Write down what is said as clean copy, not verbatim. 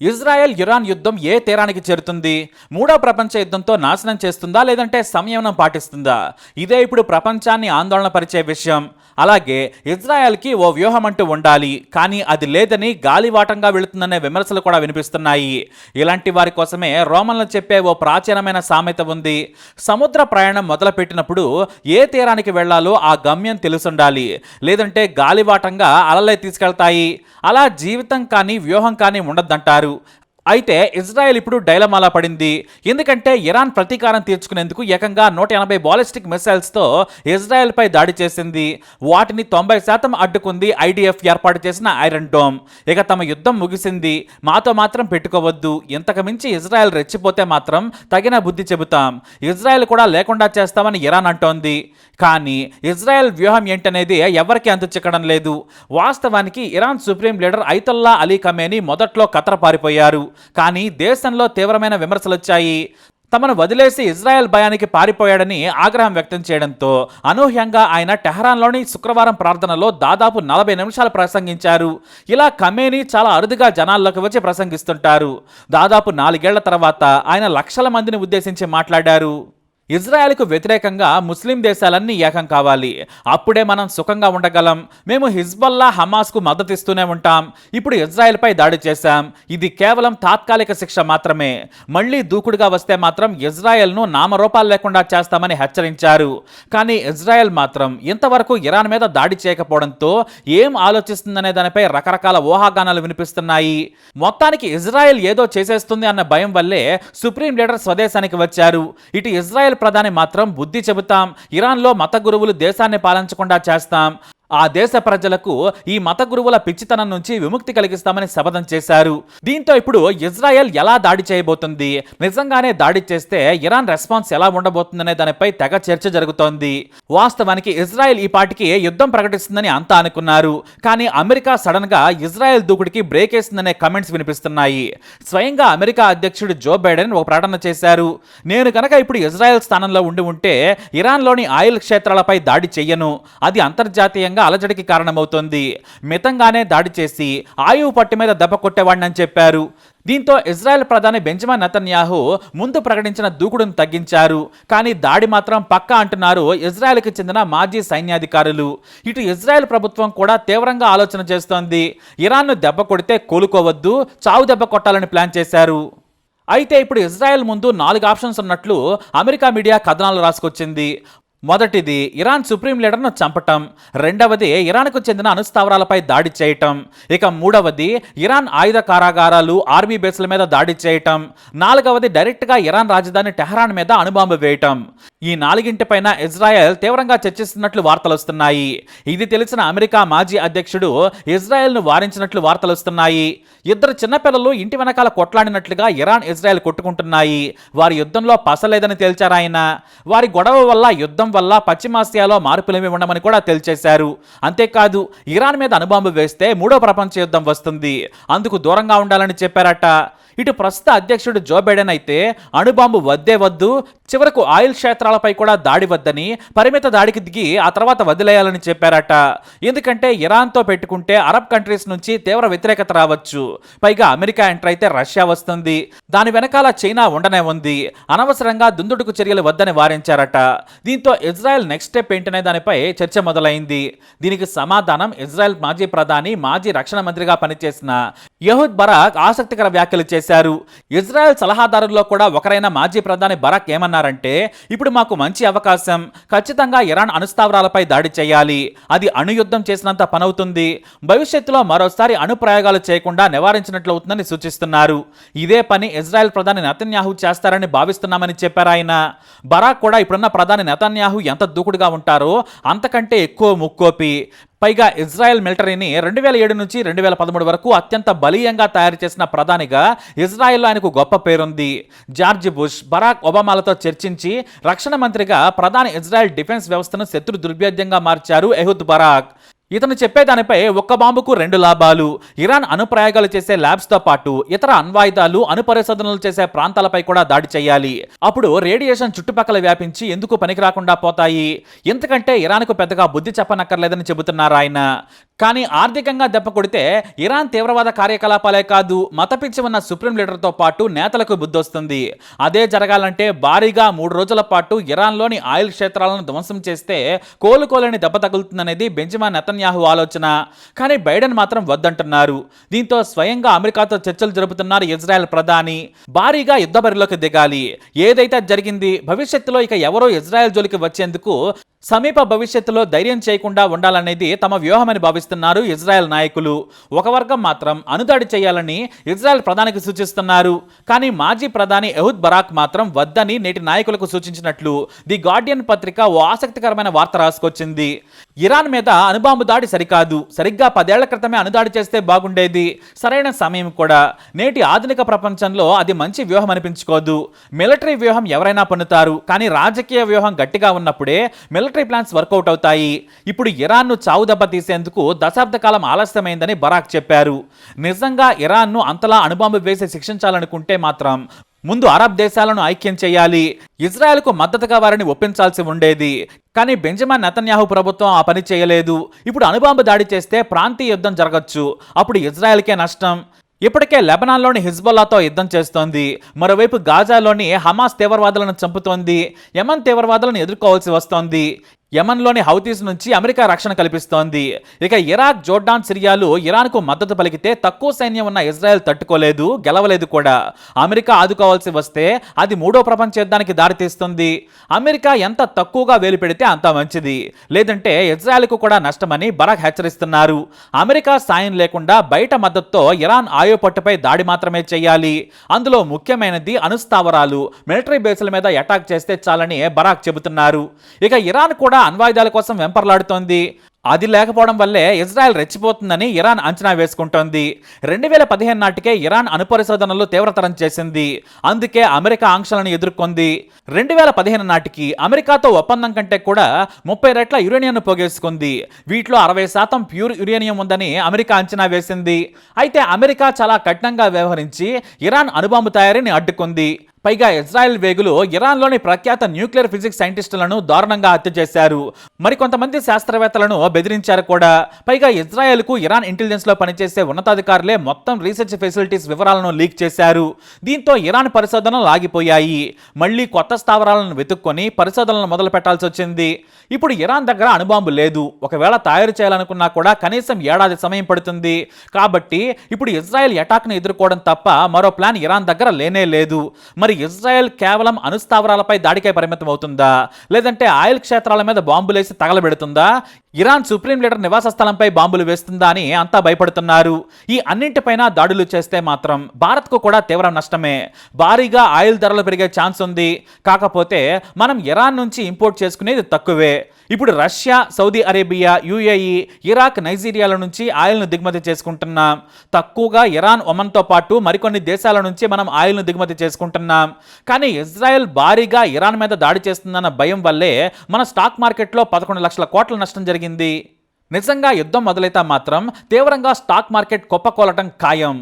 Israel Iran యుద్ధం ఏ తీరానికి చేరుతుంది? మూడో ప్రపంచ యుద్ధంతో నాశనం చేస్తుందా, లేదంటే సంయమనం పాటిస్తుందా? ఇదే ఇప్పుడు ప్రపంచాన్ని ఆందోళన పరిచే విషయం. అలాగే ఇజ్రాయెల్కి ఓ వ్యూహం అంటూ ఉండాలి, కానీ అది లేదని గాలివాటంగా వెళుతుందనే విమర్శలు కూడా వినిపిస్తున్నాయి. ఇలాంటి వారి కోసమే రోమన్లు చెప్పే ఓ ప్రాచీనమైన సామెత ఉంది. సముద్ర ప్రయాణం మొదలుపెట్టినప్పుడు ఏ తీరానికి వెళ్లాలో ఆ గమ్యం తెలుసుండాలి, లేదంటే గాలివాటంగా అలలే తీసుకెళ్తాయి. అలా జీవితం కానీ వ్యూహం కానీ ఉండద్దంటారు. అయితే ఇజ్రాయెల్ ఇప్పుడు డైలమాలా పడింది. ఎందుకంటే ఇరాన్ ప్రతీకారం తీర్చుకునేందుకు ఏకంగా 180 బాలిస్టిక్ మిసైల్స్తో ఇజ్రాయెల్పై దాడి చేసింది. వాటిని 90% అడ్డుకుంది ఐడిఎఫ్ ఏర్పాటు చేసిన ఐరన్ డోమ్. ఇక తమ యుద్ధం ముగిసింది, మాతో మాత్రం పెట్టుకోవద్దు, ఇంతకు మించి ఇజ్రాయెల్ రెచ్చిపోతే మాత్రం తగిన బుద్ధి చెబుతాం, ఇజ్రాయెల్ కూడా లేకుండా చేస్తామని ఇరాన్ అంటోంది. కానీ ఇజ్రాయెల్ వ్యూహం ఏంటనేది ఎవరికీ అంతు చిక్కడం లేదు. వాస్తవానికి Iran supreme leader Ayatollah Ali Khamenei మొదట్లో ఖతర్ పారిపోయారు. కానీ దేశంలో తీవ్రమైన విమర్శలు వచ్చాయి. తమను వదిలేసి ఇజ్రాయెల్ భయానికి పారిపోయాడని ఆగ్రహం వ్యక్తం చేయడంతో అనూహ్యంగా ఆయన టెహరాన్లోని శుక్రవారం ప్రార్థనలో దాదాపు 40 నిమిషాలు ప్రసంగించారు. ఇలా ఖమేనీ చాలా అరుదుగా జనాల్లోకి వచ్చి ప్రసంగిస్తుంటారు. దాదాపు 4 ఏళ్ల తర్వాత ఆయన లక్షల మందిని ఉద్దేశించి మాట్లాడారు. ఇజ్రాయెల్కు వ్యతిరేకంగా ముస్లిం దేశాలన్నీ ఏకం కావాలి, అప్పుడే మనం సుఖంగా ఉండగలం. మేము హిజ్బుల్లా, హమాస్కు మద్దతిస్తూనే ఉంటాం. ఇప్పుడు ఇజ్రాయెల్పై దాడి చేశాం, ఇది కేవలం తాత్కాలిక శిక్ష మాత్రమే. మళ్లీ దూకుడుగా వస్తే మాత్రం ఇజ్రాయెల్ను నామరూపాలు లేకుండా చేస్తామని హెచ్చరించారు. కానీ ఇజ్రాయెల్ మాత్రం ఇంతవరకు ఇరాన్ మీద దాడి చేయకపోవడంతో ఏం ఆలోచిస్తుందనే దానిపై రకరకాల ఊహాగానాలు వినిపిస్తున్నాయి. మొత్తానికి ఇజ్రాయెల్ ఏదో చేసేస్తుంది అన్న భయం వల్లే సుప్రీం లీడర్ స్వదేశానికి వచ్చారు. ఇటు ఇజ్రాయెల్ ప్రధాని మాత్రం బుద్ధి చెబుతాం, ఇరాన్లో మత గురువులు దేశాన్ని పాలించకుండా చేస్తాం, ఆ దేశ ప్రజలకు ఈ మత గురువుల పిచ్చితనం నుంచి విముక్తి కలిగిస్తామని శపథం చేశారు. దీంతో ఇప్పుడు ఇజ్రాయెల్ ఎలా దాడి చేయబోతుంది, నిజంగానే దాడి చేస్తే ఇరాన్ రెస్పాన్స్ ఎలా ఉండబోతుందనే దానిపై తెగ చర్చ జరుగుతోంది. వాస్తవానికి ఇజ్రాయెల్ ఈ పాటికి యుద్ధం ప్రకటిస్తుందని అంతా అనుకున్నారు. కానీ అమెరికా సడన్ గా ఇజ్రాయెల్ దూకుడికి బ్రేక్ వేసిందనే కమెంట్స్ వినిపిస్తున్నాయి. స్వయంగా అమెరికా అధ్యక్షుడు జో బైడెన్ ఒక ప్రకటన చేశారు. నేను కనుక ఇప్పుడు ఇజ్రాయెల్ స్థానంలో ఉంటే ఇరాన్లోని ఆయిల్ క్షేత్రాలపై దాడి చెయ్యను, అది అంతర్జాతీయంగా అలజడికి కారణమవుతోంది, మితంగానే దాడి చేసి ఆయువు పట్టు మీద దెబ్బ కొట్టేవాడిని చెప్పారు. దీంతో ఇజ్రాయెల్ ప్రధాని బెంజమిన్ నెతన్యాహు ముందు ప్రకటించిన దూకుడును తగ్గించారు. కానీ దాడి మాత్రం పక్కా అంటున్నారు ఇజ్రాయెల్కి చెందిన మాజీ సైన్యాధికారులు. ఇటు ఇజ్రాయెల్ ప్రభుత్వం కూడా తీవ్రంగా ఆలోచన చేస్తోంది. ఇరాన్ను దెబ్బ కొడితే కోలుకోవద్దు, చావు దెబ్బ కొట్టాలని ప్లాన్ చేశారు. అయితే ఇప్పుడు ఇజ్రాయెల్ ముందు 4 ఆప్షన్స్ ఉన్నట్లు అమెరికా మీడియా కథనాలు రాసుకొచ్చింది. మొదటిది ఇరాన్ సుప్రీం లీడర్ను చంపటం, రెండవది ఇరాన్కు చెందిన అణుస్థావరాలపై దాడి చేయటం, ఇక మూడవది ఇరాన్ ఆయుధ కారాగారాలు, ఆర్మీ బేస్ల మీద దాడి చేయటం, నాలుగవది డైరెక్ట్గా ఇరాన్ రాజధాని టెహరాన్ మీద అణుబాంబు వేయటం. ఈ 4ంటిపైన ఇజ్రాయెల్ తీవ్రంగా చర్చిస్తున్నట్లు వార్తలు వస్తున్నాయి. ఇది తెలిసిన అమెరికా మాజీ అధ్యక్షుడు ఇజ్రాయెల్ను వారించినట్లు వార్తలు వస్తున్నాయి. ఇద్దరు చిన్నపిల్లలు ఇంటి వెనకాల కొట్లాడినట్లుగా ఇరాన్ ఇజ్రాయెల్ కొట్టుకుంటున్నాయి. వారి యుద్ధంలో పసలేదని తేల్చారాయన. వారి గొడవ వల్ల, యుద్ధం వల్ల పశ్చిమాసియాలో మార్పులేమి ఉండమని కూడా తేల్చేశారు. అంతేకాదు ఇరాన్ మీద అణుబాంబు వేస్తే 3వ ప్రపంచ యుద్ధం వస్తుంది, అందుకు దూరంగా ఉండాలని చెప్పారట. ఇటు ప్రస్తుత అధ్యక్షుడు జో బైడెన్ అయితే అణుబాంబు వద్దే వద్దు, చివరకు ఆయిల్ క్షేత్రాలపై కూడా దాడి వద్దని, పరిమిత దాడికి దిగి ఆ తర్వాత వదిలేయాలని చెప్పారట. ఎందుకంటే ఇరాన్తో పెట్టుకుంటే అరబ్ కంట్రీస్ నుంచి తీవ్ర వ్యతిరేకత రావచ్చు, పైగా అమెరికా ఎంటర్ అయితే రష్యా వస్తుంది, దాని వెనకాల చైనా ఉండనే ఉంది, అనవసరంగా దుందుడుకు చర్యలు వద్దని వారించారట. దీంతో ఇజ్రాయెల్ నెక్స్ట్ స్టెప్ ఏంటనే దానిపై చర్చ మొదలైంది. దీనికి సమాధానం ఇజ్రాయెల్ మాజీ ప్రధాని, మాజీ రక్షణ మంత్రిగా పనిచేసిన యెహూద్ బరాక్ ఆసక్తికర వ్యాఖ్యలు చేశారు. ఇజ్రాయెల్ సలహాదారుల్లో కూడా ఒకరైన మాజీ ప్రధాని బరాక్ ఏమన్నారంటే, ఇప్పుడు మాకు మంచి అవకాశం, ఖచ్చితంగా ఇరాన్ అణుస్థావరాలపై దాడి చేయాలి, అది అణుయుద్ధం చేసినంత పనవుతుంది, భవిష్యత్తులో మరోసారి అణు ప్రయోగాలు చేయకుండా నివారించినట్లు అవుతుందని సూచిస్తున్నారు. ఇదే పని ఇజ్రాయెల్ ప్రధాని నెతన్యాహు చేస్తారని భావిస్తున్నామని చెప్పారు ఆయన. బరాక్ కూడా ఇప్పుడున్న ప్రధాని నెతన్యాహు ఎంత దూకుడుగా ఉంటారో అంతకంటే ఎక్కువ ముక్కోపి. పైగా ఇజ్రాయెల్ మిలిటరీని 2007 నుంచి 2013 వరకు అత్యంత బలీయంగా తయారు చేసిన ప్రధానిగా ఇజ్రాయెల్లో ఆయనకు గొప్ప పేరుంది. జార్జ్ బుష్, బరాక్ ఒబామాలతో చర్చించి రక్షణ మంత్రిగా ప్రధాని ఇజ్రాయెల్ డిఫెన్స్ వ్యవస్థను శత్రు దుర్భేద్యంగా మార్చారు యెహూద్ బరాక్. ఇతను చెప్పేదానిపై ఒక్క బాంబుకు 2 లాభాలు. ఇరాన్ అణుప్రయోగాలు చేసే ల్యాబ్స్తో పాటు ఇతర అణ్వాయుధాలు అణుపరిశోధనలు చేసే ప్రాంతాలపై కూడా దాడి చేయాలి. అప్పుడు రేడియేషన్ చుట్టుపక్కల వ్యాపించి ఎందుకు పనికి రాకుండా పోతాయి. ఎందుకంటే ఇరాన్కు పెద్దగా బుద్ధి చెప్పనక్కర్లేదని చెబుతున్నారు ఆయన. కానీ ఆర్థికంగా దెబ్బ కొడితే ఇరాన్ తీవ్రవాద కార్యకలాపాలే కాదు, మతపిచ్చి ఉన్న సుప్రీం లీడర్తో పాటు నేతలకు బుద్ధొస్తుంది. అదే జరగాలంటే భారీగా 3 రోజుల పాటు ఇరాన్లోని ఆయిల్ క్షేత్రాలను ధ్వంసం చేస్తే కోలుకోలేని దెబ్బ తగులుతుందనేది బెంజమిన్ నెతన్యాహు ఆలోచన. కానీ బైడెన్ మాత్రం వద్దంటున్నారు. దీంతో స్వయంగా అమెరికాతో చర్చలు జరుపుతున్నారు ఇజ్రాయెల్ ప్రధాని. భారీగా యుద్ధ బరిలోకి దిగాలి. ఏదైతే జరిగింది, భవిష్యత్తులో ఇక ఎవరో ఇజ్రాయెల్ జోలికి వచ్చేందుకు సమీప భవిష్యత్తులో ధైర్యం చేయకుండా ఉండాలనేది తమ వ్యూహమని భావిస్తున్నారు ఇజ్రాయెల్ నాయకులు. ఒక వర్గం మాత్రం అణుదాడి చేయాలని ఇజ్రాయెల్ ప్రధానికి సూచిస్తున్నారు. కానీ మాజీ ప్రధాని ఎహుద్ బరాక్ మాత్రం వద్దని నేటి నాయకులకు సూచించినట్లు ది గార్డియన్ పత్రిక ఓ ఆసక్తికరమైన వార్త రాసుకొచ్చింది. ఇరాన్ మీద అణుబాంబు దాడి సరికాదు, సరిగ్గా 10 ఏళ్ల క్రితమే అణుదాడి చేస్తే బాగుండేది. సరైన సమయం కూడా. నేటి ఆధునిక ప్రపంచంలో అది మంచి వ్యూహం అనిపించుకోదు. మిలిటరీ వ్యూహం ఎవరైనా పన్నుతారు, కానీ రాజకీయ వ్యూహం గట్టిగా ఉన్నప్పుడే మిలిటరీ ప్లాన్స్ వర్కౌట్ అవుతాయి. ఇప్పుడు ఇరాన్ను చావు దెబ్బ తీసేందుకు దశాబ్ద కాలం ఆలస్యమైందని బరాక్ చెప్పారు. నిజంగా ఇరాన్ను అంతలా అణుబాంబు వేసి శిక్షించాలనుకుంటే మాత్రం ముందు అరబ్ దేశాలను ఐక్యం చేయాలి. ఇజ్రాయెల్కు మద్దతుగా వారిని ఒప్పించాల్సి ఉండేది. కానీ బెంజమిన్ నెతన్యాహు ప్రభుత్వం ఆ పని చేయలేదు. ఇప్పుడు అణుబాంబు దాడి చేస్తే ప్రాంతీయ యుద్ధం జరగచ్చు. అప్పుడు ఇజ్రాయెల్కే నష్టం. ఇప్పటికే లెబనాన్లోని హిజ్బుల్లాతో యుద్ధం చేస్తోంది. మరోవైపు గాజాలోని హమాస్ తీవ్రవాదులను చంపుతోంది. యెమెన్ తీవ్రవాదులను ఎదుర్కోవాల్సి వస్తోంది. యెమెన్లోని హౌతీస్ నుంచి అమెరికా రక్షణ కల్పిస్తోంది. ఇక ఇరాక్, జోర్డాన్, సిరియాలు ఇరాన్కు మద్దతు పలికితే తక్కువ సైన్యం ఉన్న ఇజ్రాయెల్ తట్టుకోలేదు, గెలవలేదు కూడా. అమెరికా ఆదుకోవాల్సి వస్తే అది 3వ ప్రపంచ యుద్ధానికి దారితీస్తుంది. అమెరికా ఎంత తక్కువగా వేలు పెడితే అంత మంచిది. లేదంటే ఇజ్రాయెల్కు కూడా నష్టమని బరాక్ హెచ్చరిస్తున్నారు. అమెరికా సాయం లేకుండా బయట మద్దతుతో ఇరాన్ ఆయుపట్టుపై దాడి మాత్రమే చేయాలి. అందులో ముఖ్యమైనది అణుస్థావరాలు, మిలిటరీ బేసుల మీద అటాక్ చేస్తే చాలని బరాక్ చెబుతున్నారు. ఇక ఇరాన్ కూడా అణ్వాయుధాల కోసం వెంపర్లాడుతోంది. అది లేకపోవడం వల్లే ఇజ్రాయెల్ రెచ్చిపోతుందని ఇరాన్ అంచనా వేసుకుంటోంది. 2015 నాటికే ఇరాన్ అణుపరిశోధనలు తీవ్రతరం చేసింది. అందుకే అమెరికా ఆంక్షలను ఎదుర్కొంది. 2015 నాటికి అమెరికాతో ఒప్పందం కంటే కూడా 30 రెట్ల యురేనియంను పోగేసుకుంది. వీటిలో 60% ప్యూర్ యురేనియం ఉందని అమెరికా అంచనా వేసింది. అయితే అమెరికా చాలా కఠినంగా వ్యవహరించి ఇరాన్ అణుబాంబు తయారీని అడ్డుకుంది. పైగా ఇజ్రాయెల్ వేగులు ఇరాన్లోని ప్రఖ్యాత న్యూక్లియర్ ఫిజిక్స్ సైంటిస్టులను దారుణంగా హత్య చేశారు. మరికొంతమంది శాస్త్రవేత్తలను బెదిరించారు కూడా. పైగా ఇజ్రాయెల్కు ఇరాన్ ఇంటెలిజెన్స్లో పనిచేసే ఉన్నతాధికారులే మొత్తం రీసెర్చ్ ఫెసిలిటీస్ వివరాలను లీక్ చేశారు. దీంతో ఇరాన్ పరిశోధనలు ఆగిపోయాయి. మళ్లీ కొత్త స్థావరాలను వెతుక్కొని పరిశోధనలు మొదలు పెట్టాల్సి వచ్చింది. ఇప్పుడు ఇరాన్ దగ్గర అణుబాంబు లేదు. ఒకవేళ తయారు చేయాలనుకున్నా కూడా కనీసం 1 ఏడాది సమయం పడుతుంది. కాబట్టి ఇప్పుడు ఇజ్రాయెల్ అటాక్ను ఎదుర్కోవడం తప్ప మరో ప్లాన్ ఇరాన్ దగ్గర లేనే లేదు. మరి ఇజ్రాయెల్ కేవలం అణుస్థావరాలపై దాడికే పరిమితం అవుతుందా, లేదంటే ఆయిల్ క్షేత్రాల మీద బాంబులేసి తగలబెడుతుందా, ఇరాన్ సుప్రీం లీడర్ నివాస స్థలంపై బాంబులు వేస్తుందా అని అంతా భయపడుతున్నారు. ఈ అన్నింటిపైన దాడులు చేస్తే మాత్రం భారత్కు కూడా తీవ్ర నష్టమే. భారీగా ఆయిల్ ధరలు పెరిగే ఛాన్స్ ఉంది. కాకపోతే మనం ఇరాన్ నుంచి ఇంపోర్ట్ చేసుకునేది తక్కువే. ఇప్పుడు Russia, Saudi Arabia, UAE, Iraq, నైజీరియాల నుంచి ఆయిల్ను దిగుమతి చేసుకుంటున్నాం. తక్కువగా ఇరాన్, ఒమన్తో పాటు మరికొన్ని దేశాల నుంచి మనం ఆయిల్ను దిగుమతి చేసుకుంటున్నాం. కానీ ఇజ్రాయెల్ భారీగా ఇరాన్ మీద దాడి చేస్తుందన్న భయం వల్లే మన స్టాక్ మార్కెట్లో 11 లక్షల కోట్ల నష్టం జరిగింది. నిజంగా యుద్ధం మొదలైతే మాత్రం తీవ్రంగా స్టాక్ మార్కెట్ కుప్పకూలటం ఖాయం.